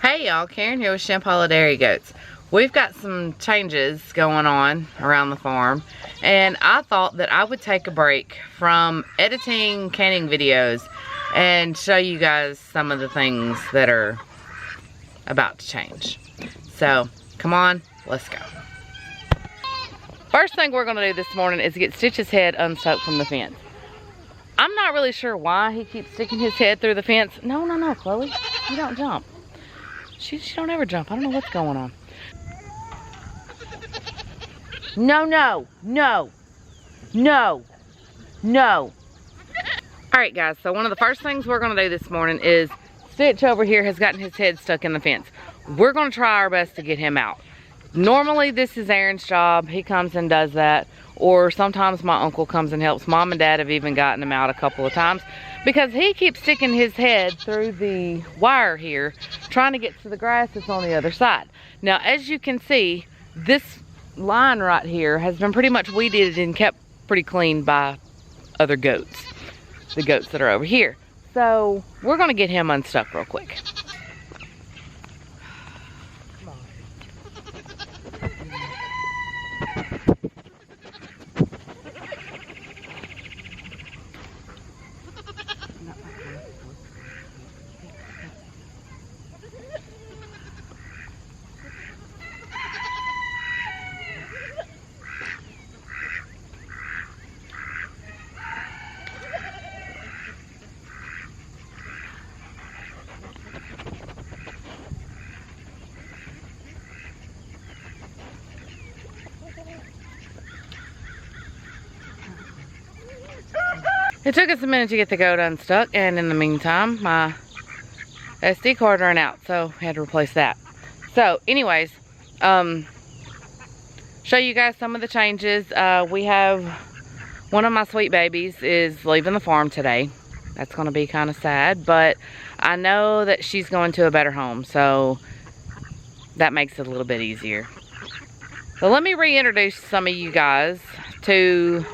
Hey y'all, Karen here with Shemp Hollow Dairy Goats. We've got some changes going on around the farm, and I thought that I would take a break from editing canning videos and show you guys some of the things that are about to change. So, come on, let's go. First thing we're gonna do this morning is get Stitch's head unstuck from the fence. I'm not really sure why he keeps sticking his head through the fence. No, Chloe, you don't jump. She don't ever jump. I don't know what's going on. No. Alright guys, so one of the first things we're going to do this morning is Stitch over here has gotten his head stuck in the fence. We're going to try our best to get him out. Normally this is Aaron's job. He comes and does that. Or sometimes my uncle comes and helps. Mom and Dad have even gotten him out a couple of times, because he keeps sticking his head through the wire here, trying to get to the grass that's on the other side. Now, as you can see, this line right here has been pretty much weeded and kept pretty clean by other goats, the goats that are over here. So we're gonna get him unstuck real quick. It took us a minute to get the goat unstuck, and in the meantime, my SD card ran out, so I had to replace that. So, anyways, show you guys some of the changes. We have one of my sweet babies is leaving the farm today. That's going to be kind of sad, but I know that she's going to a better home, so that makes it a little bit easier. So let me reintroduce some of you guys to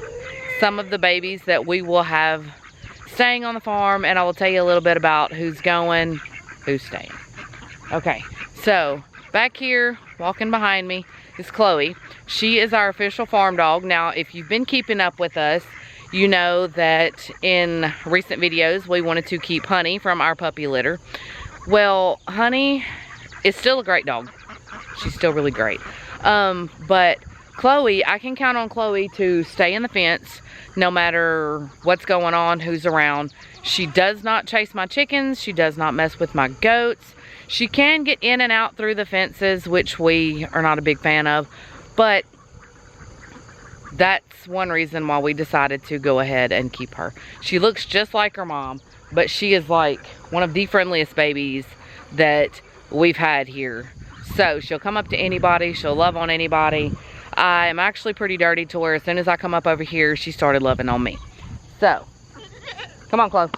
some of the babies that we will have staying on the farm, and I will tell you a little bit about who's going, who's staying. Okay, so back here, walking behind me, is Chloe. She is our official farm dog. Now, if you've been keeping up with us, you know that in recent videos, we wanted to keep Honey from our puppy litter. Well, Honey is still a great dog. She's still really great. But Chloe, I can count on Chloe to stay in the fence no matter what's going on, who's around. She does not chase my chickens. She does not mess with my goats. She can get in and out through the fences, which we are not a big fan of, but that's one reason why we decided to go ahead and keep her. She looks just like her mom, but she is like one of the friendliest babies that we've had here. So she'll come up to anybody. She'll love on anybody. I'm actually pretty dirty to where as soon as I come up over here, she started loving on me. So, come on, Chloe.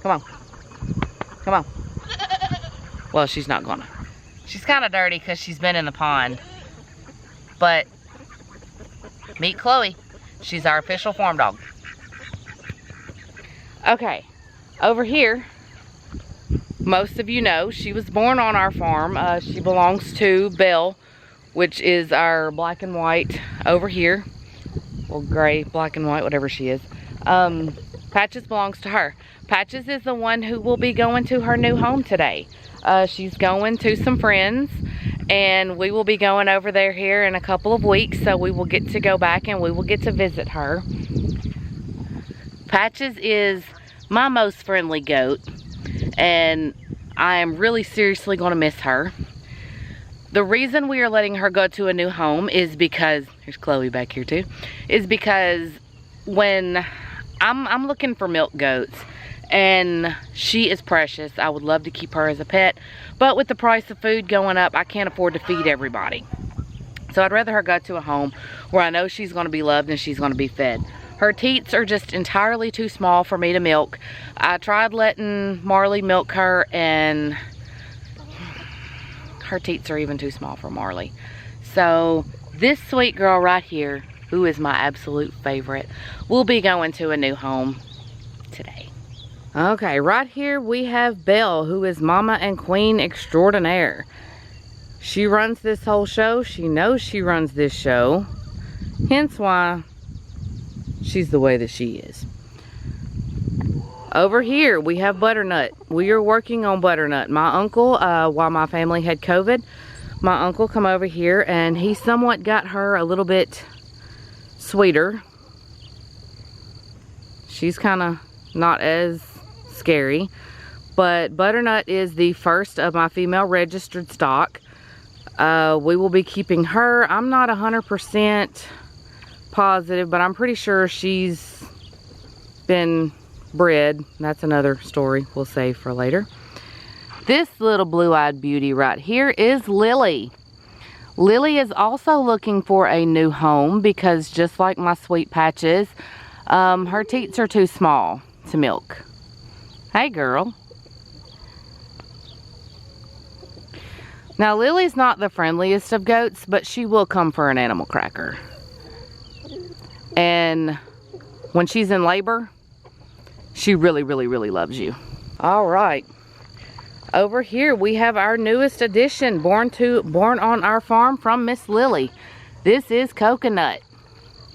Come on. Come on. Well, she's not gonna. She's kind of dirty because she's been in the pond. But, meet Chloe. She's our official farm dog. Okay, over here, most of you know, she was born on our farm. She belongs to Belle, which is our black and white over here. Well, gray, black and white, whatever she is. Patches belongs to her. Patches is the one who will be going to her new home today. She's going to some friends, and we will be going over there here in a couple of weeks, so we will get to go back and we will get to visit her. Patches is my most friendly goat, and I am really seriously going to miss her. The reason we are letting her go to a new home is because, there's Chloe back here too, is because when I'm looking for milk goats, and she is precious. I would love to keep her as a pet, but with the price of food going up, I can't afford to feed everybody. So I'd rather her go to a home where I know she's going to be loved and she's going to be fed. Her teats are just entirely too small for me to milk. I tried letting Marley milk her, and her teats are even too small for Marley. So this sweet girl right here, who is my absolute favorite, will be going to a new home today. Okay, right here we have Belle, who is Mama and Queen Extraordinaire. She runs this whole show. She knows she runs this show. Hence why she's the way that she is. Over here we have Butternut. We are working on Butternut. My uncle, while my family had COVID, my uncle come over here and he somewhat got her a little bit sweeter. She's kind of not as scary, but Butternut is the first of my female registered stock. We will be keeping her. I'm not 100% positive, but I'm pretty sure she's been bred. That's another story we'll save for later. This little blue-eyed beauty right here is Lily. Lily is also looking for a new home because just like my sweet patches, her teats are too small to milk. Hey girl. Now Lily's not the friendliest of goats, but she will come for an animal cracker. And when she's in labor, she really, really, really loves you. All right. Over here we have our newest addition, born on our farm from Miss Lily. This is Coconut.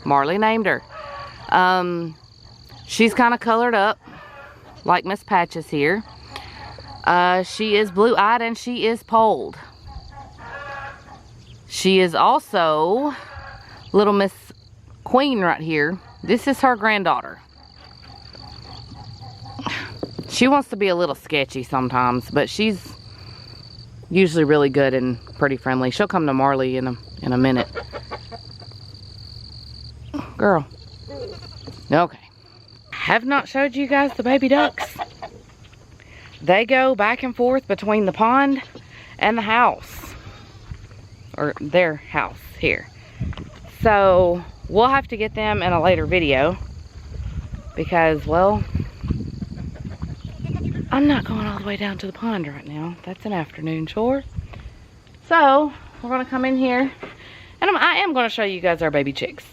Marley named her. She's kind of colored up like Miss Patches here. She is blue-eyed and she is polled. She is also little Miss Queen right here. This is her granddaughter. She wants to be a little sketchy sometimes, but she's usually really good and pretty friendly. She'll come to Marley in a minute. Girl. Okay. Have not showed you guys the baby ducks. They go back and forth between the pond and the house. Or their house here. So we'll have to get them in a later video. Because, well, I'm not going all the way down to the pond right now. That's an afternoon chore. So we're going to come in here. And I am going to show you guys our baby chicks.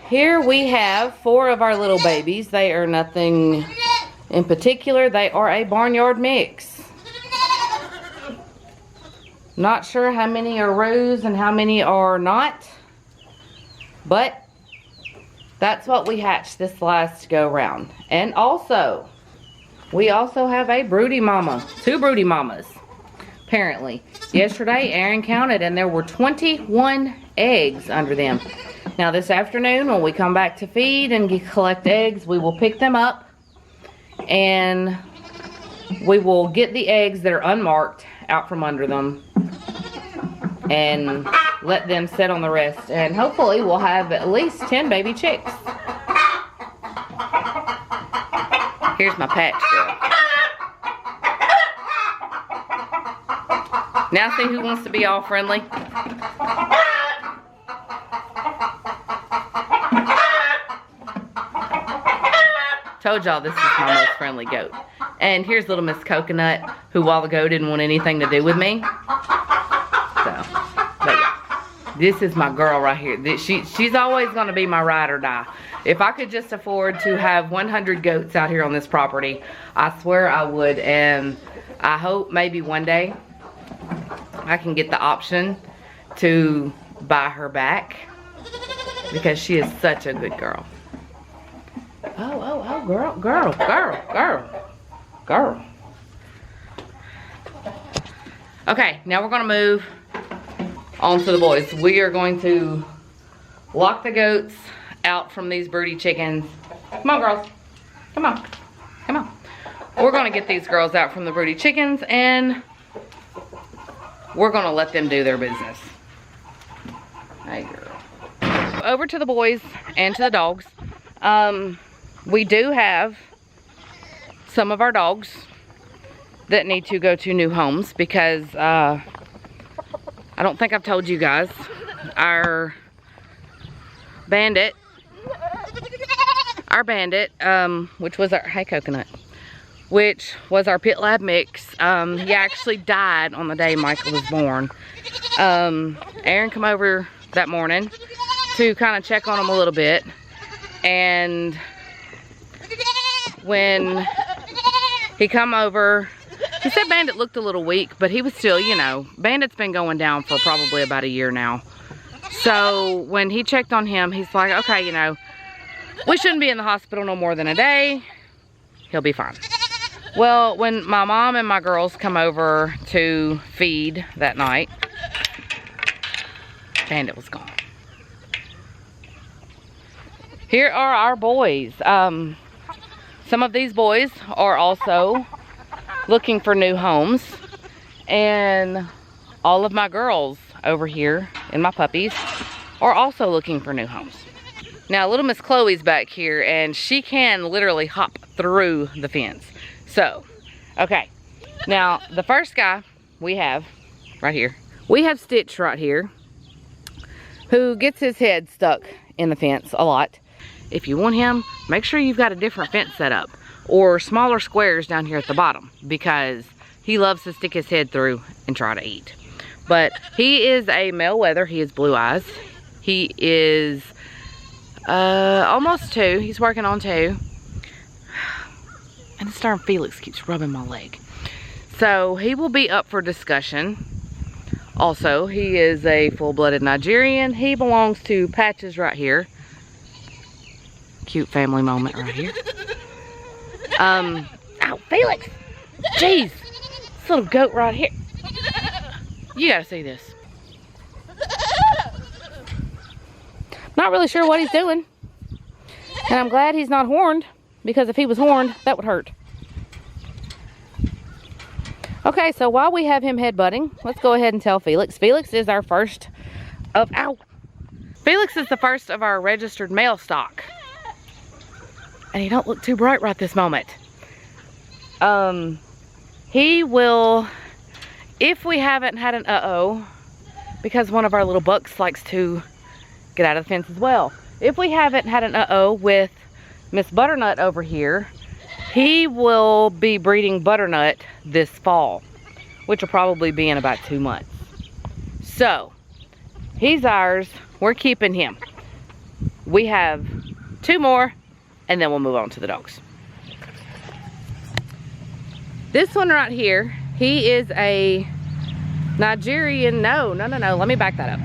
Here we have 4 of our little babies. They are nothing in particular. They are a barnyard mix. Not sure how many are roos and how many are not. But that's what we hatched this last go round. And also, we also have a broody mama. 2 broody mamas, apparently. Yesterday, Aaron counted and there were 21 eggs under them. Now this afternoon, when we come back to feed and collect eggs, we will pick them up and we will get the eggs that are unmarked out from under them and let them sit on the rest. And hopefully we'll have at least 10 baby chicks. Here's my patch girl. Now see who wants to be all friendly? Told y'all this is my most friendly goat. And here's little Miss Coconut, who a while ago didn't want anything to do with me. So, but yeah, this is my girl right here. She's always gonna be my ride or die. If I could just afford to have 100 goats out here on this property, I swear I would. And I hope maybe one day I can get the option to buy her back because she is such a good girl. Oh, girl. Okay, now we're gonna move on to the boys. We are going to lock the goats out from these broody chickens. Come on, girls. Come on. Come on. We're gonna get these girls out from the broody chickens and we're gonna let them do their business. Hey, girl. Over to the boys and to the dogs. We do have some of our dogs that need to go to new homes because I don't think I've told you guys, our bandit, which was our, hey Coconut, which was our pit lab mix, he actually died on the day Michael was born. Aaron come over that morning to kind of check on him a little bit, and when He come over. He said Bandit looked a little weak, but he was still, you know, Bandit's been going down for probably about a year now. So when he checked on him, he's like, okay, you know, we shouldn't be in the hospital no more than a day. He'll be fine. Well, when my mom and my girls come over to feed that night, Bandit was gone. Here are our boys. Some of these boys are also looking for new homes. And all of my girls over here and my puppies are also looking for new homes. Now, little Miss Chloe's back here, and she can literally hop through the fence. So, okay. Now, the first guy we have right here, we have Stitch right here, who gets his head stuck in the fence a lot. If you want him, make sure you've got a different fence set up, or smaller squares down here at the bottom, because he loves to stick his head through and try to eat. But he is a male wether. He has blue eyes. He is almost 2. He's working on 2. And this darn Felix keeps rubbing my leg. So he will be up for discussion. Also, he is a full-blooded Nigerian. He belongs to Patches right here. Cute family moment right here. Ow, Felix! Jeez! This little goat right here. You gotta see this. Not really sure what he's doing. And I'm glad he's not horned, because if he was horned, that would hurt. Okay, so while we have him headbutting, let's go ahead and tell Felix. Felix is our first of, ow! Felix is the first of our registered male stock. And he don't look too bright right this moment. He will, if we haven't had an uh-oh, because one of our little bucks likes to get out of the fence as well. If we haven't had an uh-oh with Miss Butternut over here, he will be breeding Butternut this fall, which will probably be in about 2 months. So, he's ours. We're keeping him. We have 2 more. And then we'll move on to the dogs. This one right here, he is a Nigerian, no, let me back that up.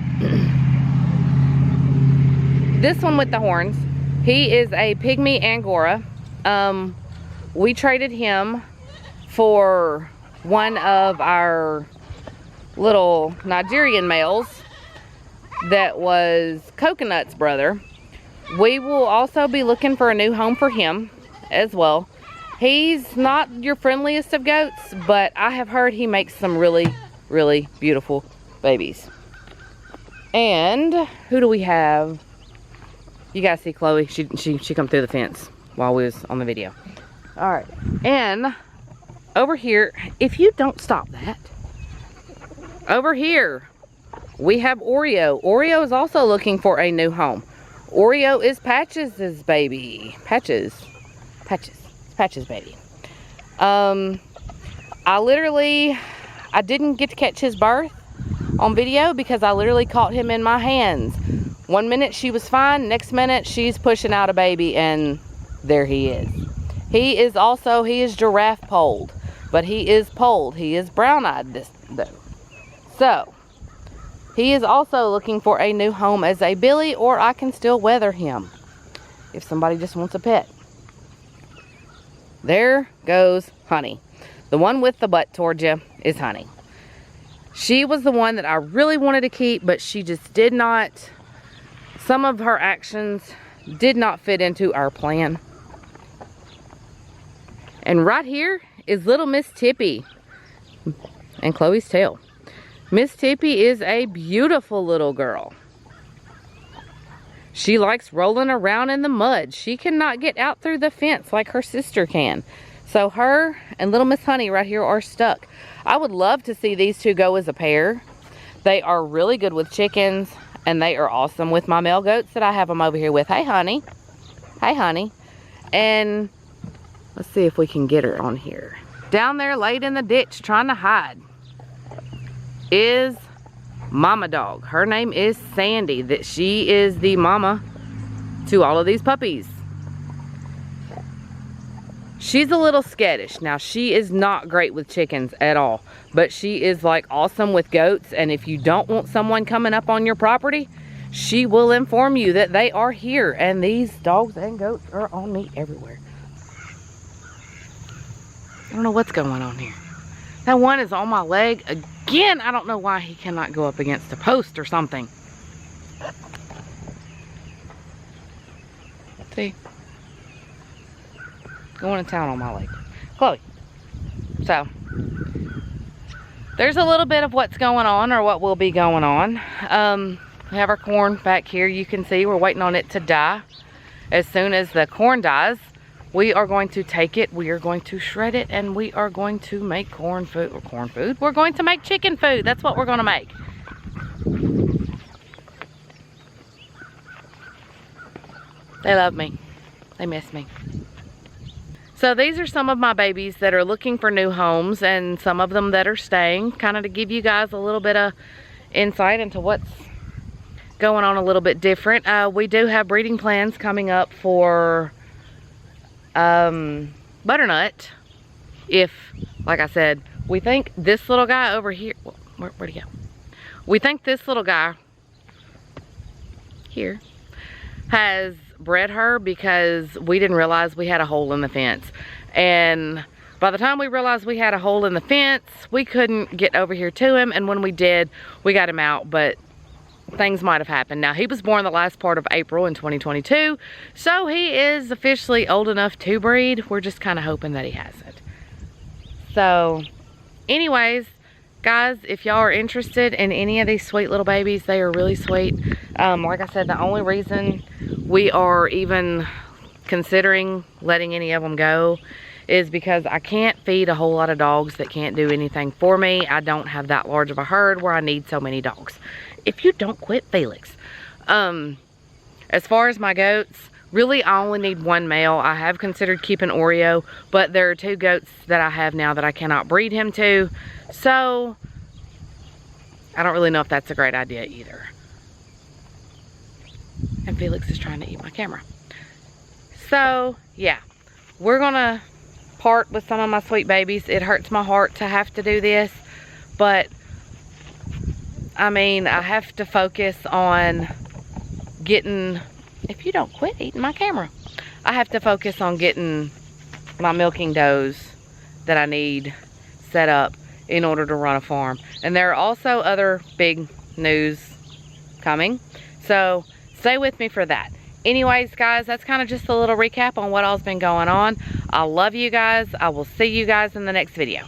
This one with the horns, he is a pygmy Angora. We traded him for one of our little Nigerian males that was Coconut's brother. We will also be looking for a new home for him as well. He's not your friendliest of goats, but I have heard he makes some really, really beautiful babies. And who do we have? You guys see Chloe. She come through the fence while we was on the video. All right. And over here, if you don't stop that, over here, we have Oreo. Oreo is also looking for a new home. Oreo is Patches' baby. Patches baby. I didn't get to catch his birth on video because I literally caught him in my hands. 1 minute she was fine, next minute she's pushing out a baby, and there he is. He is giraffe polled, but he is polled. He is brown-eyed though. So, he is also looking for a new home as a billy, or I can still weather him if somebody just wants a pet. There goes Honey. The one with the butt towards you is Honey. She was the one that I really wanted to keep, but she just did not, some of her actions did not fit into our plan. And right here is little Miss Tippy and Chloe's tail. Miss Tippy is a beautiful little girl. She likes rolling around in the mud. She cannot get out through the fence like her sister can. So her and little Miss Honey right here are stuck. I would love to see these two go as a pair. They are really good with chickens, and they are awesome with my male goats that I have them over here with. Hey, Honey. Hey, Honey. And let's see if we can get her on here. Down there laid in the ditch trying to hide is Mama Dog. Her name is Sandy. That she is the mama to all of these puppies. She's a little skittish. Now, she is not great with chickens at all, but she is like awesome with goats. And if you don't want someone coming up on your property, she will inform you that they are here. And these dogs and goats are on me everywhere. I don't know what's going on here. That one is on my leg again. I don't know why he cannot go up against a post or something. See? Going to town on my leg. Chloe. So, there's a little bit of what's going on, or what will be going on. We have our corn back here. You can see we're waiting on it to die. As soon as the corn dies, we are going to take it, we are going to shred it, and we are going to make corn food. We're going to make chicken food. That's what we're going to make. They love me. They miss me. So these are some of my babies that are looking for new homes, and some of them that are staying, kind of to give you guys a little bit of insight into what's going on a little bit different. We do have breeding plans coming up for Butternut. If, like I said, we think this little guy over here, where'd he go? We think this little guy here has bred her, because we didn't realize we had a hole in the fence. And by the time we realized we had a hole in the fence, we couldn't get over here to him. And when we did, we got him out, but things might have happened. Now, he was born the last part of April in 2022, so he is officially old enough to breed. We're just kind of hoping that he hasn't. So, anyways, guys, if y'all are interested in any of these sweet little babies, they are really sweet. Like I said, the only reason we are even considering letting any of them go is because I can't feed a whole lot of dogs that can't do anything for me. I don't have that large of a herd where I need so many dogs. If you don't quit, Felix. As far as my goats, really I only need one male. I have considered keeping Oreo, but there are 2 goats that I have now that I cannot breed him to. So, I don't really know if that's a great idea either. And Felix is trying to eat my camera. So, yeah. We're gonna part with some of my sweet babies. It hurts my heart to have to do this, but I mean, I have to focus on getting, if you don't quit eating my camera, I have to focus on getting my milking does that I need set up in order to run a farm. And there are also other big news coming, so stay with me for that. Anyways, guys, that's kind of just a little recap on what all's been going on. I love you guys. I will see you guys in the next video.